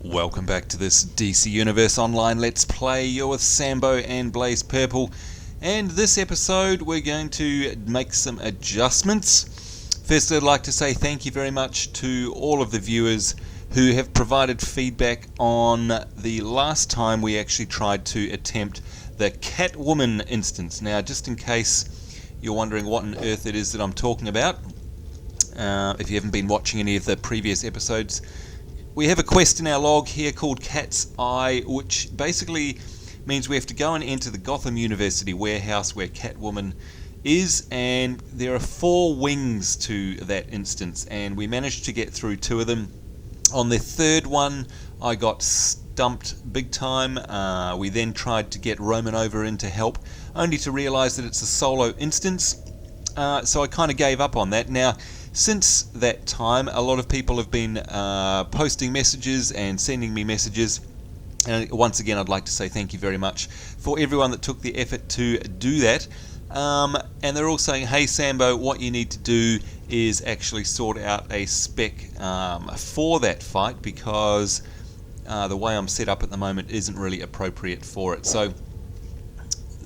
Welcome back to this DC Universe Online Let's Play. You're with Sambo and Blaze Purple, and this episode we're going to make some adjustments. First, I'd like to say thank you very much to all of the viewers who have provided feedback on the last time we actually tried to attempt the Catwoman instance. Now, just in case you're wondering what on earth it is that I'm talking about, if you haven't been watching any of the previous episodes, we have a quest in our log here called Cat's Eye, which basically means we have to go and enter the Gotham University warehouse where Catwoman is, and there are 4 wings to that instance, and we managed to get through 2 of them. On the 3rd one, I got stumped big time. We then tried to get Roman over in to help, only to realise that it's a solo instance, so I kind of gave up on that. Now, since that time, a lot of people have been posting messages and sending me messages, and once again I'd like to say thank you very much for everyone that took the effort to do that. And they're all saying, hey Sambo, what you need to do is actually sort out a spec for that fight, because the way I'm set up at the moment isn't really appropriate for it. So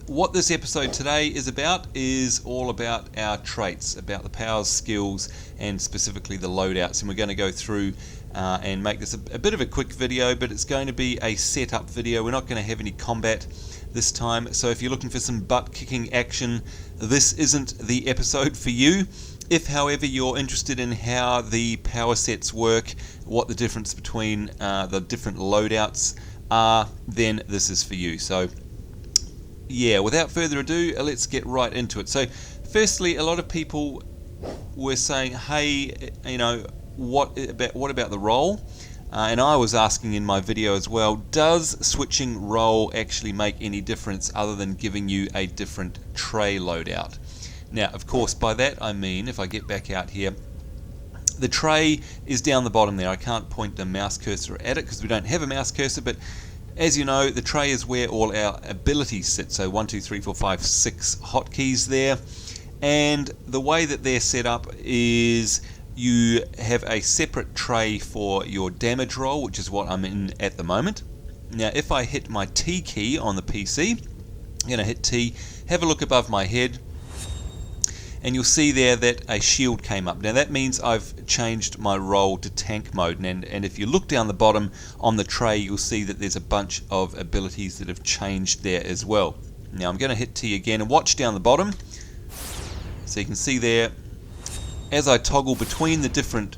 what this episode today is all about our traits, about the powers, skills, and specifically the loadouts. And we're going to go through and make this a bit of a quick video, but it's going to be a setup video. We're not going to have any combat this time, so if you're looking for some butt-kicking action, this isn't the episode for you. If, however, you're interested in how the power sets work, what the difference between the different loadouts are, then this is for you. So yeah, without further ado, let's get right into it. So firstly, a lot of people were saying, hey, you know, what about the role? And I was asking in my video as well, does switching role actually make any difference other than giving you a different tray loadout? Now, of course, by that I mean, if I get back out here, the tray is down the bottom there. I can't point the mouse cursor at it because we don't have a mouse cursor, but as you know, the tray is where all our abilities sit. So 1, 2, 3, 4, 5, 6 hotkeys there. And the way that they're set up is you have a separate tray for your damage roll, which is what I'm in at the moment. Now, if I hit my T key on the PC, I'm going to hit T, have a look above my head, and you'll see there that a shield came up. Now that means I've changed my role to tank mode, and if you look down the bottom on the tray, you'll see that there's a bunch of abilities that have changed there as well. Now I'm going to hit T again and watch down the bottom, so you can see there, as I toggle between the different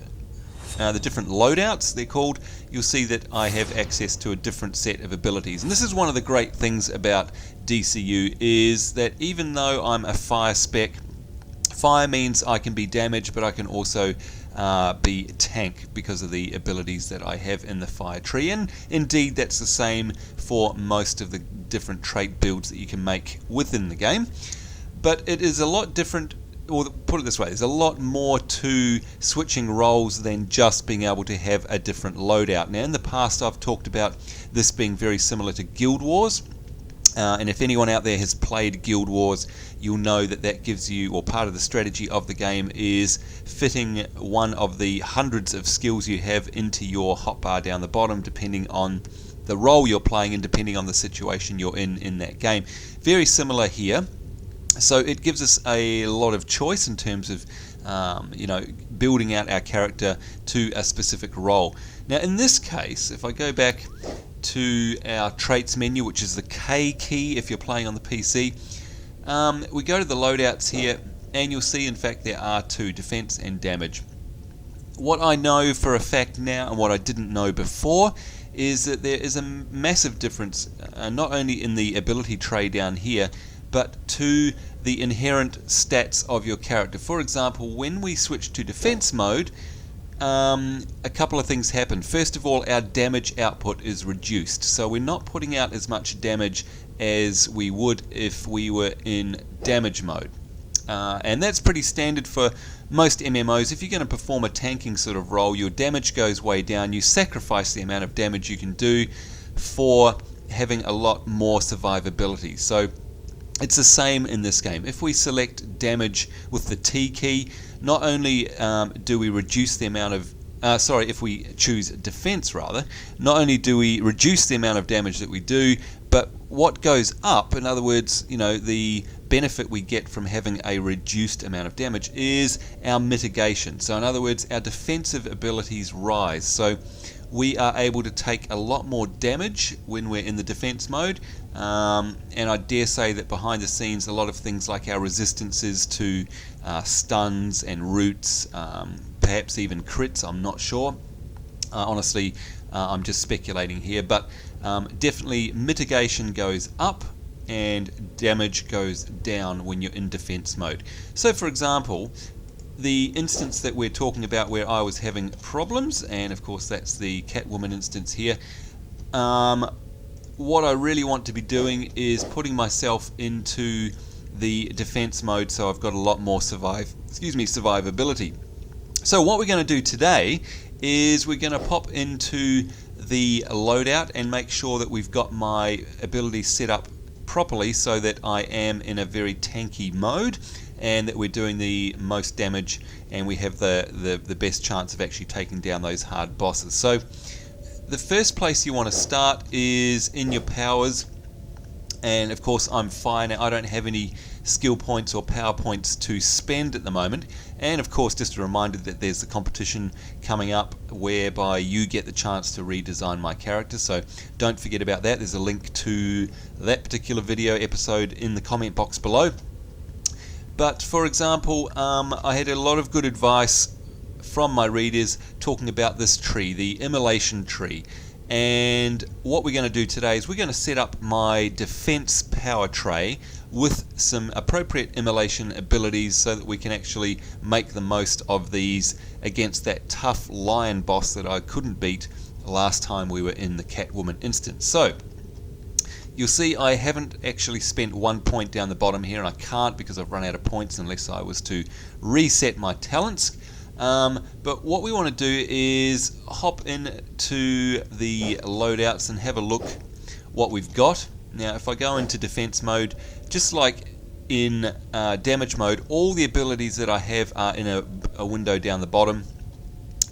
loadouts, they're called, you'll see that I have access to a different set of abilities. And this is one of the great things about DCU, is that even though I'm a fire spec, fire means I can be damage, but I can also be tank because of the abilities that I have in the fire tree. And indeed, that's the same for most of the different trait builds that you can make within the game. But it is a lot different, or put it this way, there's a lot more to switching roles than just being able to have a different loadout. Now, in the past, I've talked about this being very similar to Guild Wars. And if anyone out there has played Guild Wars, you'll know that that gives you, or part of the strategy of the game is fitting one of the hundreds of skills you have into your hotbar down the bottom, depending on the role you're playing and depending on the situation you're in that game. Very similar here. So it gives us a lot of choice in terms of building out our character to a specific role. Now in this case, if I go back to our traits menu, which is the K key if you're playing on the PC, we go to the loadouts here, and you'll see in fact there are 2, defense and damage. What I know for a fact now, and what I didn't know before, is that there is a massive difference, not only in the ability tray down here, but to the inherent stats of your character. For example, when we switch to defense mode, a couple of things happen. First of all, our damage output is reduced, so we're not putting out as much damage as we would if we were in damage mode. And that's pretty standard for most MMOs. If you're going to perform a tanking sort of role, your damage goes way down. You sacrifice the amount of damage you can do for having a lot more survivability. So it's the same in this game. If we select damage with the T key, not only do we reduce the amount of if we choose defense rather, not only do we reduce the amount of damage that we do, but what goes up, in other words, the benefit we get from having a reduced amount of damage is our mitigation. So in other words, our defensive abilities rise. So we are able to take a lot more damage when we're in the defense mode, and I dare say that behind the scenes a lot of things like our resistances to stuns and roots, perhaps even crits, I'm not sure. Honestly, I'm just speculating here, but definitely mitigation goes up and damage goes down when you're in defense mode. So for example, the instance that we're talking about where I was having problems, and of course that's the Catwoman instance here, what I really want to be doing is putting myself into the defense mode so I've got a lot more survivability. So what we're going to do today is we're going to pop into the loadout and make sure that we've got my abilities set up properly so that I am in a very tanky mode and that we're doing the most damage and we have the best chance of actually taking down those hard bosses. So the first place you want to start is in your powers, and of course I'm fine. I don't have any skill points or power points to spend at the moment, and of course just a reminder that there's the competition coming up whereby you get the chance to redesign my character, so don't forget about that. There's a link to that particular video episode in the comment box below. But for example, I had a lot of good advice from my readers talking about this tree, the immolation tree. And what we're going to do today is we're going to set up my defense power tray with some appropriate immolation abilities so that we can actually make the most of these against that tough lion boss that I couldn't beat last time we were in the Catwoman instance. So you'll see I haven't actually spent 1 point down the bottom here, and I can't because I've run out of points unless I was to reset my talents. But what we want to do is hop into the loadouts and have a look what we've got. Now if I go into defense mode, just like in damage mode, all the abilities that I have are in a window down the bottom,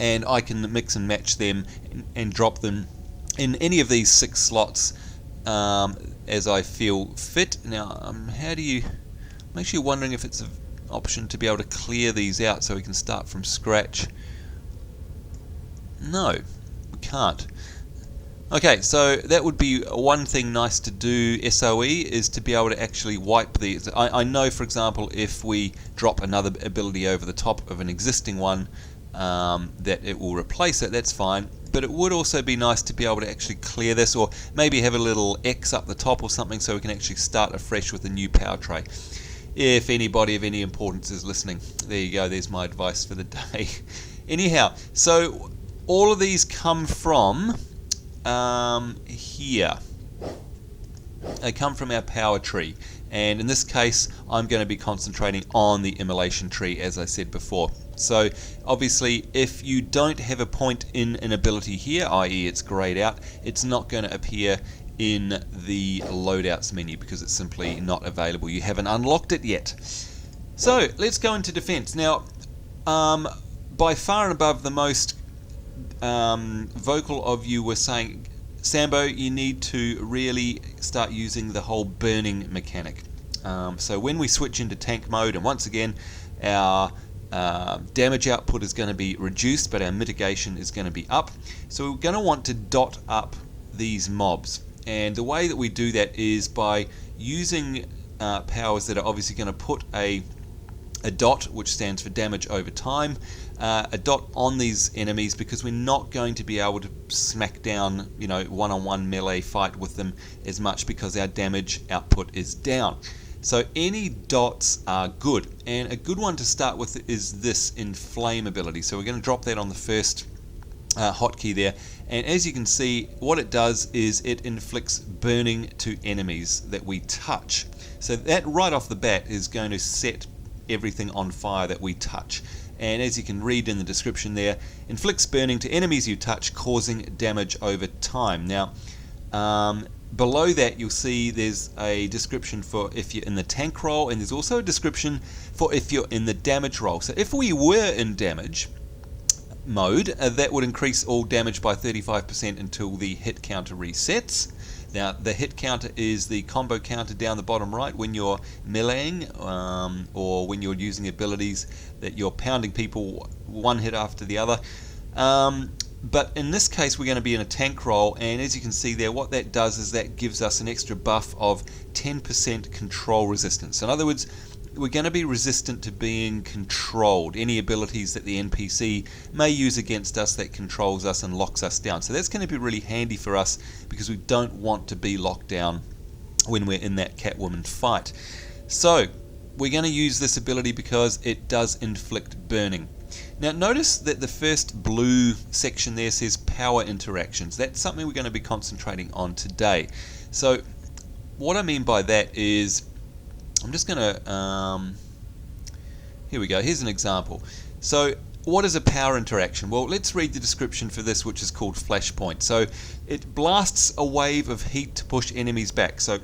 and I can mix and match them and drop them in any of these 6 slots as I feel fit. Now I'm actually wondering if it's an option to be able to clear these out so we can start from scratch. No, we can't. Okay, so that would be one thing nice to do, SOE, is to be able to actually wipe these. I know, for example, if we drop another ability over the top of an existing one, that it will replace it, that's fine. But it would also be nice to be able to actually clear this, or maybe have a little X up the top or something so we can actually start afresh with a new power tray. If anybody of any importance is listening, there you go, there's my advice for the day. Anyhow, so all of these come from here. They come from our power tree, and in this case I'm going to be concentrating on the immolation tree, as I said before. So obviously if you don't have a point in an ability here, i.e. it's grayed out, it's not going to appear in the loadouts menu because it's simply not available. You haven't unlocked it yet. So let's go into defense. Now by far and above, the most vocal of you were saying, Sambo, you need to really start using the whole burning mechanic. So when we switch into tank mode, and once again our damage output is going to be reduced but our mitigation is going to be up, so we're going to want to dot up these mobs. And the way that we do that is by using powers that are obviously going to put a dot, which stands for damage over time, a dot on these enemies, because we're not going to be able to smack down, one-on-one melee fight with them as much because our damage output is down. So any dots are good, and a good one to start with is this inflame ability. So we're going to drop that on the first hotkey there, and as you can see, what it does is it inflicts burning to enemies that we touch. So that right off the bat is going to set everything on fire that we touch. And as you can read in the description there, inflicts burning to enemies you touch, causing damage over time. Now below that you'll see there's a description for if you're in the tank role, and there's also a description for if you're in the damage role. So if we were in damage, mode, that would increase all damage by 35% until the hit counter resets. Now, the hit counter is the combo counter down the bottom right when you're meleeing or when you're using abilities that you're pounding people one hit after the other. But in this case, we're going to be in a tank role, and as you can see there, what that does is that gives us an extra buff of 10% control resistance. In other words, we're going to be resistant to being controlled, any abilities that the NPC may use against us that controls us and locks us down. So that's going to be really handy for us because we don't want to be locked down when we're in that Catwoman fight. So we're going to use this ability because it does inflict burning. Now notice that the first blue section there says power interactions. That's something we're going to be concentrating on today. So what I mean by that is, I'm just going to, here we go, here's an example. So what is a power interaction? Well, let's read the description for this, which is called Flashpoint. So it blasts a wave of heat to push enemies back. So,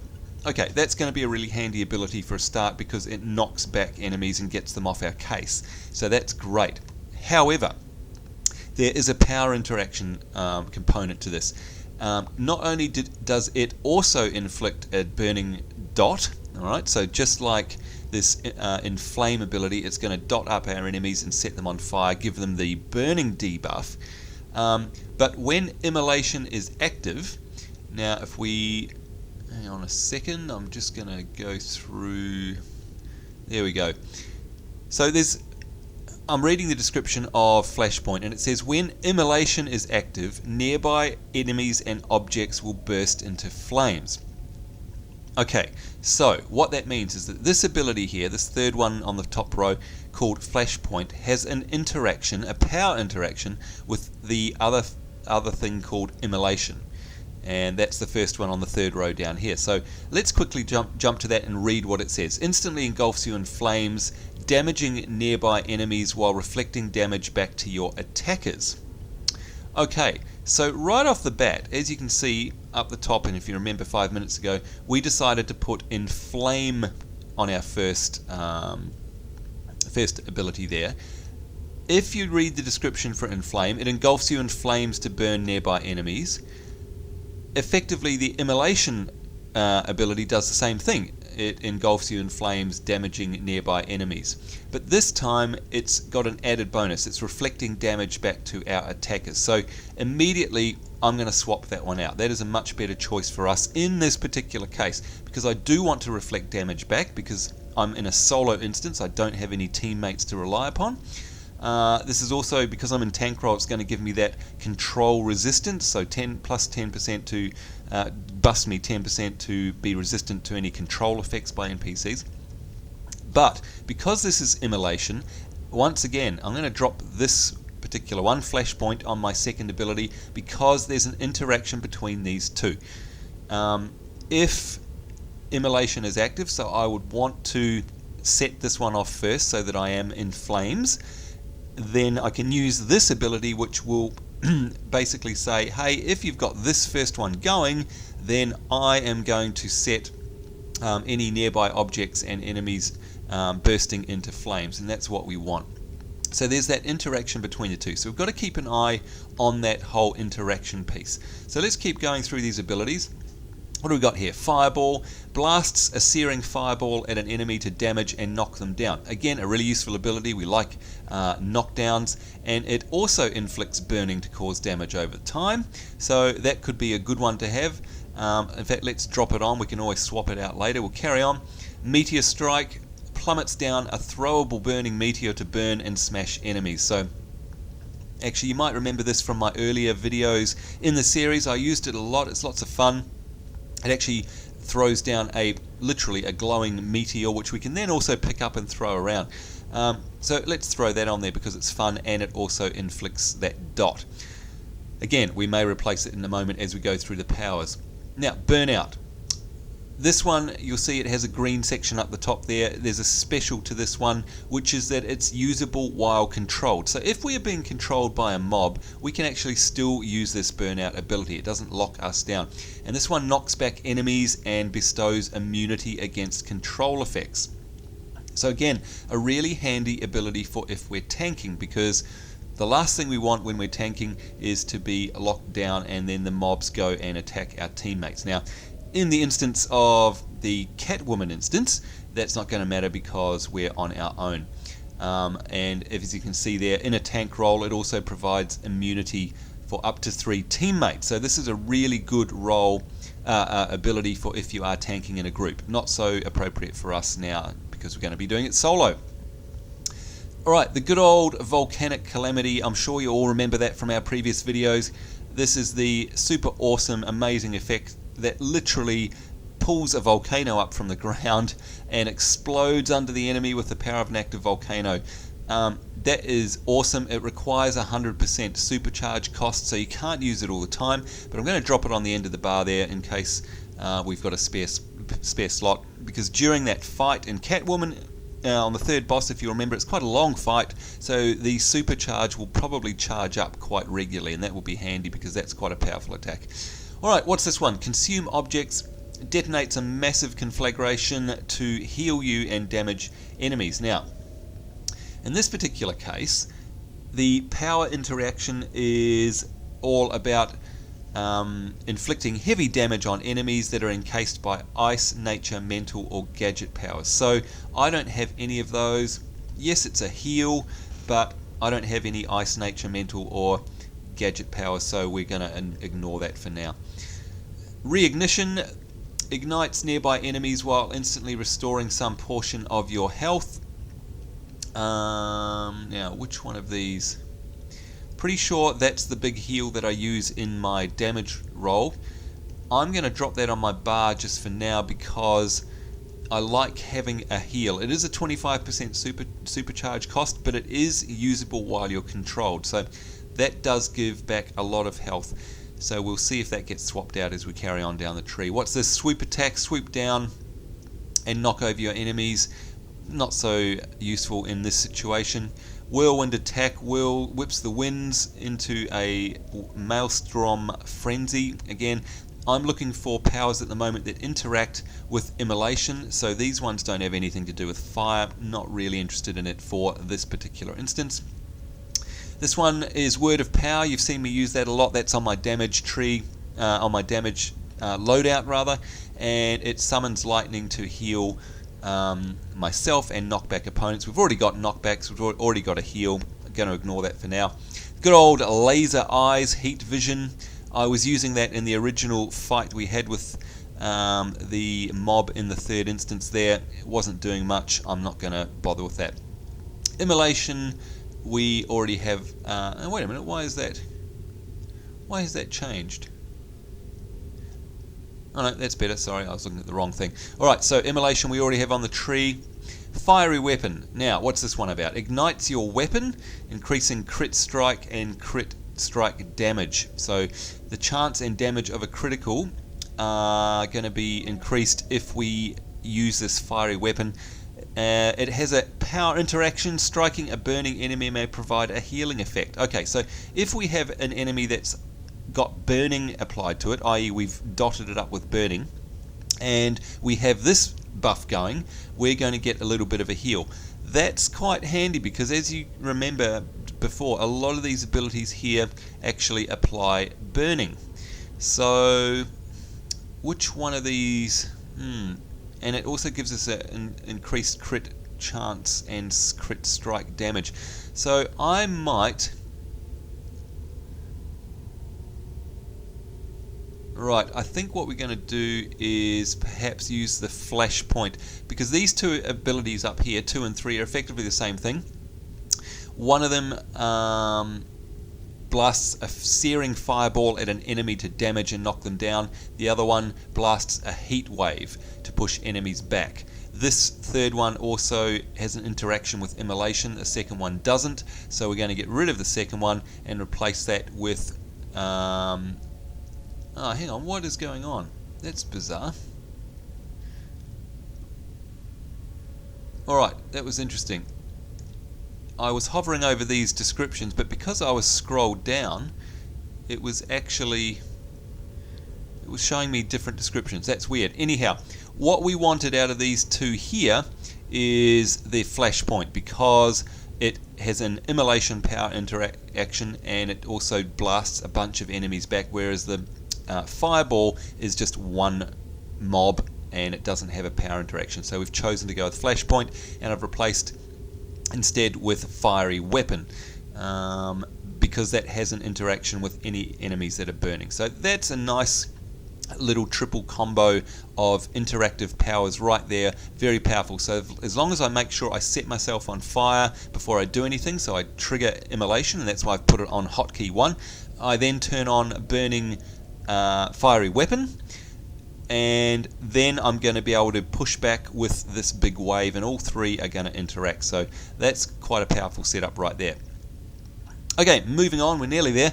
okay, that's going to be a really handy ability for a start because it knocks back enemies and gets them off our case. So that's great. However, there is a power interaction component to this. Not only does it also inflict a burning dot, alright, so just like this inflame ability, it's going to dot up our enemies and set them on fire, give them the burning debuff. But when immolation is active, now if we, hang on a second, I'm just going to go through, there we go. So I'm reading the description of Flashpoint, and it says when immolation is active, nearby enemies and objects will burst into flames. Okay, so what that means is that this ability here, this third one on the top row called Flashpoint, has an interaction, a power interaction with the other thing called immolation. And that's the first one on the third row down here. So let's quickly jump to that and read what it says. Instantly engulfs you in flames, damaging nearby enemies while reflecting damage back to your attackers. Okay, so right off the bat, as you can see up the top, and if you remember 5 minutes ago, we decided to put Inflame on our first ability there. If you read the description for Inflame, it engulfs you in flames to burn nearby enemies. Effectively, the Immolation ability does the same thing. It engulfs you in flames, damaging nearby enemies. But this time, it's got an added bonus. It's reflecting damage back to our attackers. So immediately, I'm going to swap that one out. That is a much better choice for us in this particular case, because I do want to reflect damage back, because I'm in a solo instance. I don't have any teammates to rely upon. This is also, because I'm in tank role, it's going to give me that control resistance, so 10 plus 10% to bust me 10% to be resistant to any control effects by NPCs. But because this is immolation, once again, I'm going to drop this particular one, Flashpoint, on my second ability because there's an interaction between these two. If immolation is active, so I would want to set this one off first so that I am in flames, then I can use this ability, which will basically say, hey, if you've got this first one going, then I am going to set any nearby objects and enemies bursting into flames, and that's what we want. So there's that interaction between the two. So we've got to keep an eye on that whole interaction piece. So let's keep going through these abilities. What do we got here? Fireball blasts a searing fireball at an enemy to damage and knock them down. Again, a really useful ability. We like knockdowns, and it also inflicts burning to cause damage over time. So that could be a good one to have. In fact, let's drop it on. We can always swap it out later. We'll carry on. Meteor Strike plummets down a throwable burning meteor to burn and smash enemies. So actually, you might remember this from my earlier videos in the series. I used it a lot. It's lots of fun. It actually throws down literally a glowing meteor, which we can then also pick up and throw around. So let's throw that on there because it's fun, and it also inflicts that dot. Again, we may replace it in a moment as we go through the powers. Now, Burnout. This one, you'll see it has a green section up the top there. There's a special to this one, which is that it's usable while controlled. So if we are being controlled by a mob, we can actually still use this Burnout ability. It doesn't lock us down. And this one knocks back enemies and bestows immunity against control effects. So again, a really handy ability for if we're tanking, because The last thing we want when we're tanking is to be locked down and then the mobs go and attack our teammates. Now, in the instance of the Catwoman instance, that's not going to matter because we're on our own. And as you can see there, in a tank role, it also provides immunity for up to 3 teammates. So this is a really good role ability for if you are tanking in a group. Not so appropriate for us now because we're going to be doing it solo. Alright, the good old volcanic calamity. I'm sure you all remember that from our previous videos. This is the super awesome, amazing effect that literally pulls a volcano up from the ground and explodes under the enemy with the power of an active volcano. That is awesome. It requires 100% supercharge cost, so you can't use it all the time, but I'm going to drop it on the end of the bar there in case we've got a spare slot, because during that fight in Catwoman, on the third boss, if you remember, it's quite a long fight, so the supercharge will probably charge up quite regularly, and that will be handy because that's quite a powerful attack. Alright, what's this one? Consume objects, detonates a massive conflagration to heal you and damage enemies. Now, in this particular case, the power interaction is all about inflicting heavy damage on enemies that are encased by ice, nature, mental, or gadget powers. So I don't have any of those. Yes, it's a heal, but I don't have any ice, nature, mental, or gadget powers, so we're going to ignore that for now. Reignition ignites nearby enemies while instantly restoring some portion of your health. Now, which one of these? Pretty sure that's the big heal that I use in my damage roll. I'm going to drop that on my bar just for now because I like having a heal. It is a 25% supercharge cost, but it is usable while you're controlled. So that does give back a lot of health. So we'll see if that gets swapped out as we carry on down the tree. What's this? Swoop attack, swoop down and knock over your enemies. Not so useful in this situation. Whirlwind attack, whips the winds into a maelstrom frenzy. Again, I'm looking for powers at the moment that interact with immolation, so these ones don't have anything to do with fire. Not really interested in it for this particular instance. This one is Word of Power. You've seen me use that a lot. That's on my damage tree, on my damage loadout rather, and it summons lightning to heal myself and knock back opponents. We've already got knockbacks, we've already got a heal. I'm going to ignore that for now. Good old laser eyes, heat vision. I was using that in the original fight we had with the mob in the third instance there. It wasn't doing much. I'm not going to bother with that. Immolation, we already have. Wait a minute, why is that? Why has that changed? Oh no, that's better. Sorry, I was looking at the wrong thing. Alright, so immolation we already have on the tree. Fiery weapon. Now, what's this one about? Ignites your weapon, increasing crit strike and crit strike damage. So the chance and damage of a critical are going to be increased if we use this fiery weapon. It has a power interaction. Striking a burning enemy may provide a healing effect. Okay, so if we have an enemy that's got burning applied to it, i.e. we've dotted it up with burning, and we have this buff going, we're going to get a little bit of a heal. That's quite handy because, as you remember before, a lot of these abilities here actually apply burning. So which one of these? And it also gives us an increased crit chance and crit strike damage. So I might... Right, I think what we're going to do is perhaps use the flash point, because these two abilities up here, 2 and 3, are effectively the same thing. One of them blasts a searing fireball at an enemy to damage and knock them down. The other one blasts a heat wave to push enemies back. This third one also has an interaction with immolation. The second one doesn't, so we're going to get rid of the second one and replace that with... Oh, hang on, what is going on? That's bizarre. Alright, that was interesting. I was hovering over these descriptions, but because I was scrolled down, it was showing me different descriptions. That's weird. Anyhow, what we wanted out of these two here is the flashpoint, because it has an immolation power interaction, and it also blasts a bunch of enemies back, whereas the fireball is just one mob and it doesn't have a power interaction. So we've chosen to go with flashpoint, and I've replaced instead with fiery weapon, because that has an interaction with any enemies that are burning. So that's a nice little triple combo of interactive powers right there, very powerful. So as long as I make sure I set myself on fire before I do anything, so I trigger immolation, and that's why I've put it on hotkey 1, I then turn on burning fiery weapon, and then I'm going to be able to push back with this big wave, and all three are going to interact. So that's quite a powerful setup right there. Okay, moving on, we're nearly there.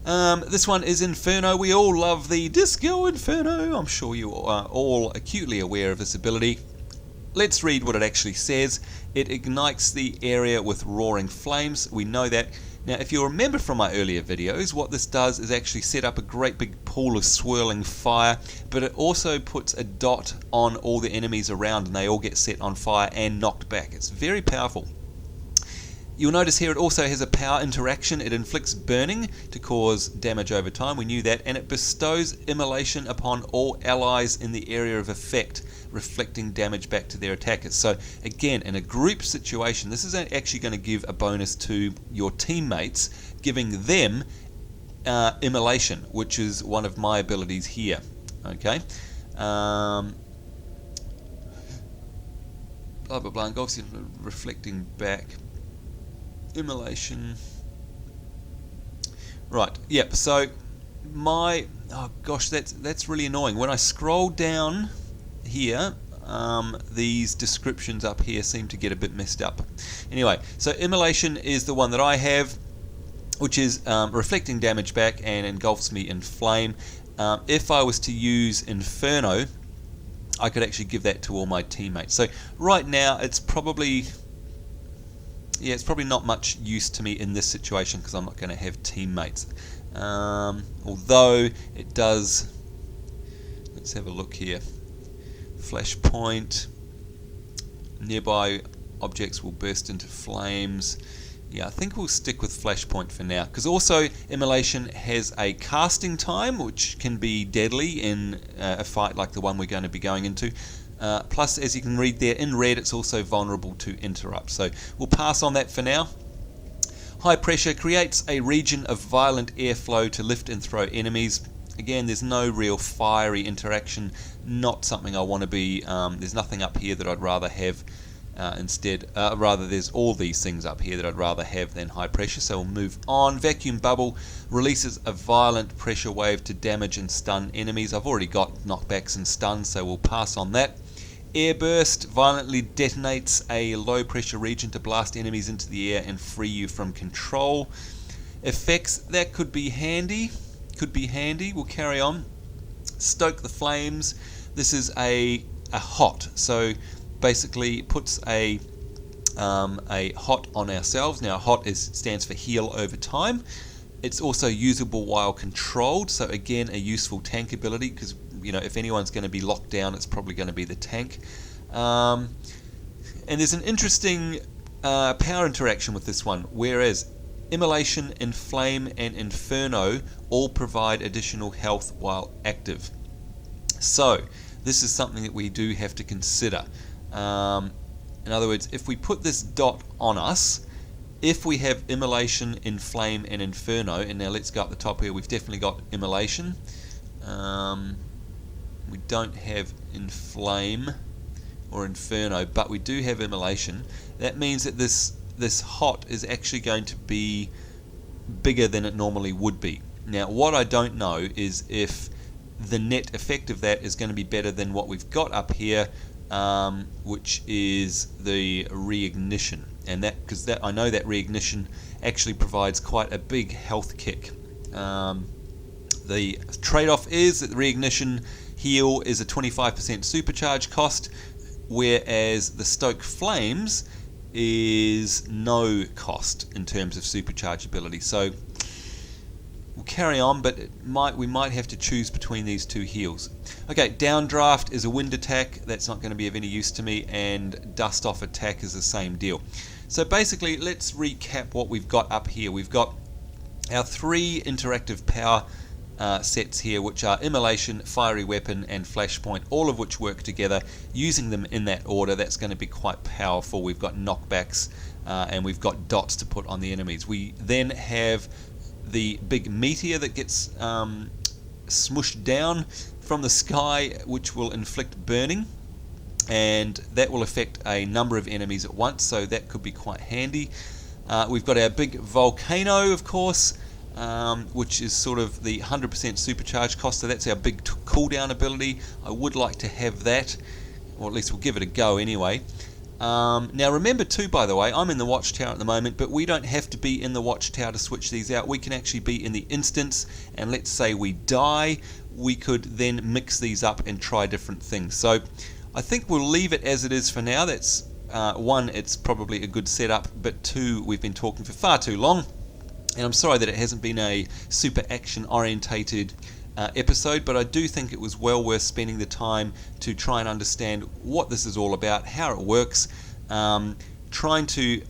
This one is Inferno. We all love the Disco Inferno. I'm sure you are all acutely aware of this ability. Let's read what it actually says. It ignites the area with roaring flames. We know that. Now, if you remember from my earlier videos, what this does is actually set up a great big pool of swirling fire, but it also puts a dot on all the enemies around, and they all get set on fire and knocked back. It's very powerful. You'll notice here it also has a power interaction. It inflicts burning to cause damage over time. We knew that. And it bestows immolation upon all allies in the area of effect, reflecting damage back to their attackers. So again, in a group situation, this is actually going to give a bonus to your teammates, giving them immolation, which is one of my abilities here. Okay. Blah blah blah. And obviously reflecting back. Immolation. Right, yep, so my, oh gosh, that's really annoying. When I scroll down here, these descriptions up here seem to get a bit messed up. Anyway, so immolation is the one that I have, which is reflecting damage back and engulfs me in flame. If I was to use Inferno, I could actually give that to all my teammates. So right now it's probably not much use to me in this situation because I'm not going to have teammates. Although it does, let's have a look here. Flashpoint, nearby objects will burst into flames. Yeah, I think we'll stick with flashpoint for now, because also immolation has a casting time which can be deadly in a fight like the one we're going to be going into. Plus, as you can read there in red, it's also vulnerable to interrupt. So we'll pass on that for now. High pressure creates a region of violent airflow to lift and throw enemies. Again, there's no real fiery interaction, not something I want to be. There's nothing up here that I'd rather have instead. Rather, there's all these things up here that I'd rather have than high pressure. So we'll move on. Vacuum bubble releases a violent pressure wave to damage and stun enemies. I've already got knockbacks and stuns, so we'll pass on that. Airburst violently detonates a low pressure region to blast enemies into the air and free you from control. Effects, that could be handy. We'll carry on. Stoke the flames. This is a hot, so basically puts a hot on ourselves. Now hot stands for heal over time. It's also usable while controlled, so again a useful tank ability, because if anyone's going to be locked down, it's probably going to be the tank. And there's an interesting power interaction with this one, whereas Immolation, Inflame, and Inferno all provide additional health while active. So this is something that we do have to consider. In other words, if we put this dot on us, if we have Immolation, Inflame, and Inferno, and now let's go up the top here, we've definitely got Immolation. We don't have Inflame or Inferno, but we do have Immolation. That means that this hot is actually going to be bigger than it normally would be. Now, what I don't know is if the net effect of that is going to be better than what we've got up here, which is the reignition. And because I know that reignition actually provides quite a big health kick. The trade-off is that the reignition heal is a 25% supercharge cost, whereas the Stoke Flames is no cost in terms of supercharge ability. So we'll we'll carry on, but we might have to choose between these two heals. Okay, downdraft is a wind attack. That's not going to be of any use to me, and dust off attack is the same deal. So basically, let's recap what we've got up here. We've got our 3 interactive power sets here, which are Immolation, Fiery Weapon, and Flashpoint, all of which work together. Using them in that order, that's going to be quite powerful. We've got knockbacks, and we've got dots to put on the enemies. We then have the big meteor that gets smushed down from the sky, which will inflict burning, and that will affect a number of enemies at once, so that could be quite handy. We've got our big volcano, of course, which is sort of the 100% supercharge cost, so that's our big cooldown ability. I would like to have that, or at least we'll give it a go anyway. Now remember too, by the way, I'm in the watchtower at the moment, but we don't have to be in the watchtower to switch these out. We can actually be in the instance, and let's say we die, we could then mix these up and try different things. So I think we'll leave it as it is for now. That's one, it's probably a good setup, but 2, we've been talking for far too long, and I'm sorry that it hasn't been a super action orientated episode, but I do think it was well worth spending the time to try and understand what this is all about, how it works, trying to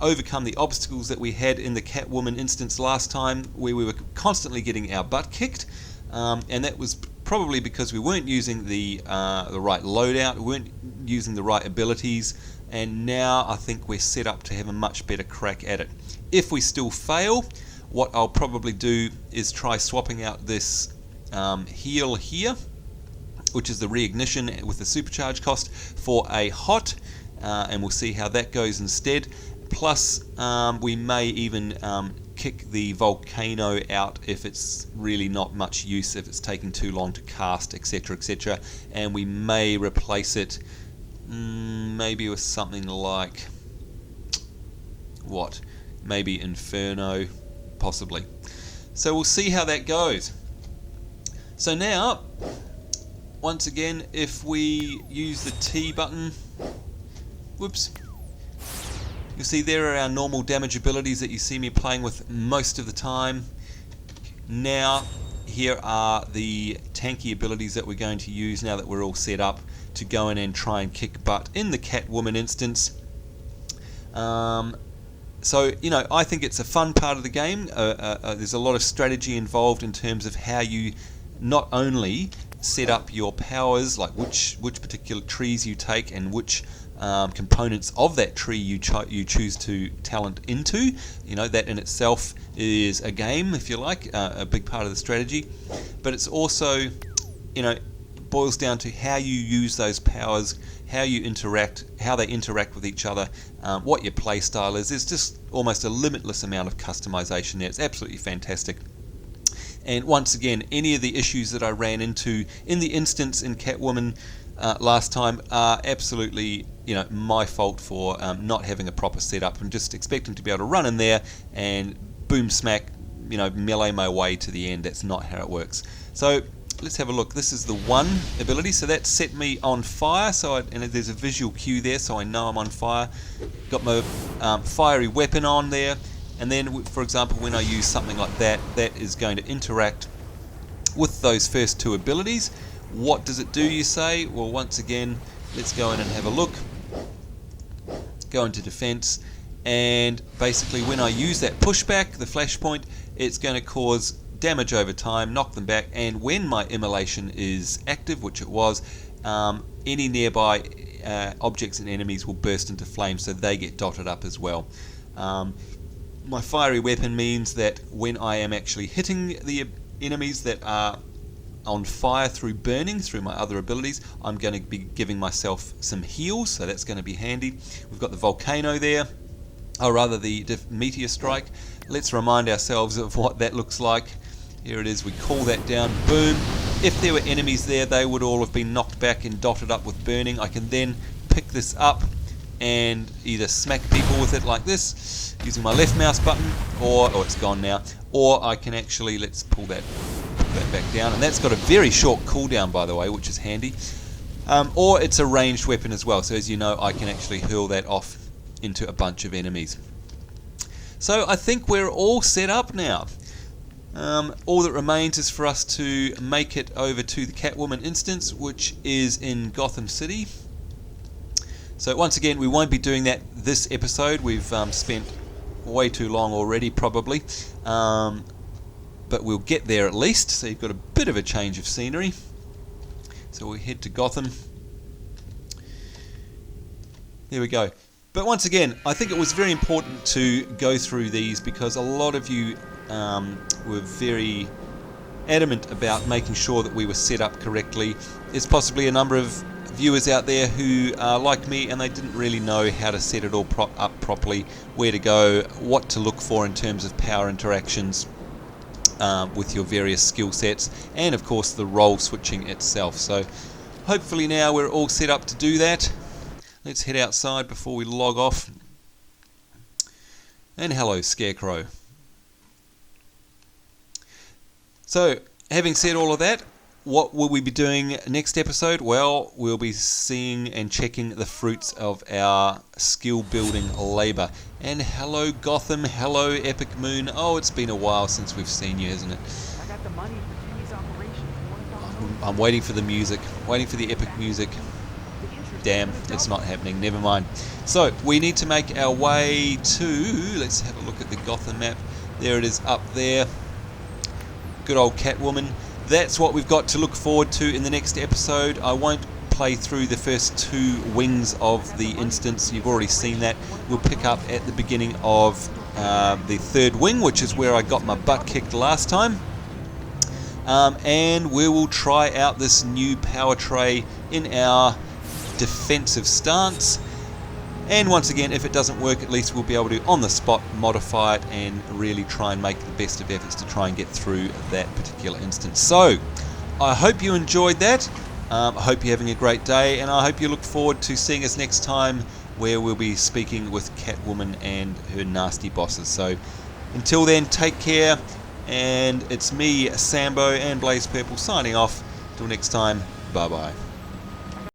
overcome the obstacles that we had in the Catwoman instance last time, where we were constantly getting our butt kicked, and that was probably because we weren't using the right loadout, we weren't using the right abilities, and now I think we're set up to have a much better crack at it. If we still fail, what I'll probably do is try swapping out this heal here, which is the reignition with the supercharge cost, for a hot, and we'll see how that goes instead. Plus, we may even kick the volcano out if it's really not much use, if it's taking too long to cast, etc, etc, and we may replace it maybe with something like, what, maybe Inferno, possibly. So we'll see how that goes. So now, once again, if we use the T button, whoops, you'll see there are our normal damage abilities that you see me playing with most of the time. Now, here are the tanky abilities that we're going to use now that we're all set up to go in and try and kick butt in the Catwoman instance. So, you know, I think it's a fun part of the game. There's a lot of strategy involved in terms of how you not only set up your powers, like which particular trees you take and which components of that tree you choose to talent into. You know, that in itself is a game, if you like, a big part of the strategy. But it's also, you know, boils down to how you use those powers, how you interact, how they interact with each other, what your play style is. There's just almost a limitless amount of customization there. It's absolutely fantastic. And once again, any of the issues that I ran into in the instance in Catwoman last time are absolutely, you know, my fault for not having a proper setup and just expecting to be able to run in there and boom smack, you know, melee my way to the end. That's not how it works. So let's have a look. This is the 1 ability, so that set me on fire. And there's a visual cue there, so I know I'm on fire. Got my fiery weapon on there. And then, for example, when I use something like that, that is going to interact with those first 2 abilities. What does it do, you say? Well, once again, let's go in and have a look. Go into defense, and basically when I use that pushback, the flashpoint, it's going to cause damage over time, knock them back, and when my immolation is active, which it was, any nearby objects and enemies will burst into flames, so they get dotted up as well. My fiery weapon means that when I am actually hitting the enemies that are on fire through burning, through my other abilities, I'm going to be giving myself some heals, so that's going to be handy. We've got the volcano there, or rather the meteor strike. Let's remind ourselves of what that looks like. Here it is, we call that down, boom. If there were enemies there, they would all have been knocked back and dotted up with burning. I can then pick this up and either smack people with it like this, using my left mouse button, or it's gone now, or I can actually, let's pull that back down, and that's got a very short cooldown, by the way, which is handy. Or it's a ranged weapon as well, so as you know, I can actually hurl that off into a bunch of enemies. So I think we're all set up now. All that remains is for us to make it over to the Catwoman instance, which is in Gotham City. So once again, we won't be doing that this episode. We've spent way too long already, probably. But we'll get there at least, so you've got a bit of a change of scenery. So we'll head to Gotham. There we go. But once again, I think it was very important to go through these because a lot of you were very adamant about making sure that we were set up correctly. There's possibly a number of viewers out there who are like me and they didn't really know how to set it all up properly, where to go, what to look for in terms of power interactions with your various skill sets, and of course the role switching itself. So hopefully now we're all set up to do that. Let's head outside before we log off. And hello, Scarecrow. So, having said all of that, what will we be doing next episode? Well, we'll be seeing and checking the fruits of our skill building labour. And hello, Gotham. Hello, Epic Moon. Oh, it's been a while since we've seen you, hasn't it? I got the money for Timmy's operation. I'm waiting for the music. Waiting for the epic music. Damn, it's not happening. Never mind. So, we need to make our way to... Let's have a look at the Gotham map. There it is up there. Good old Catwoman. That's what we've got to look forward to in the next episode. I won't play through the first 2 wings of the instance. You've already seen that. We'll pick up at the beginning of the 3rd wing, which is where I got my butt kicked last time. And we will try out this new power tray in our defensive stance, and once again, if it doesn't work, at least we'll be able to on the spot modify it and really try and make the best of efforts to try and get through that particular instance. So I hope you enjoyed that. I hope you're having a great day, and I hope you look forward to seeing us next time, where we'll be speaking with Catwoman and her nasty bosses. So until then, take care, and it's me, Sambo and Blaze Purple, signing off. Till next time, bye bye.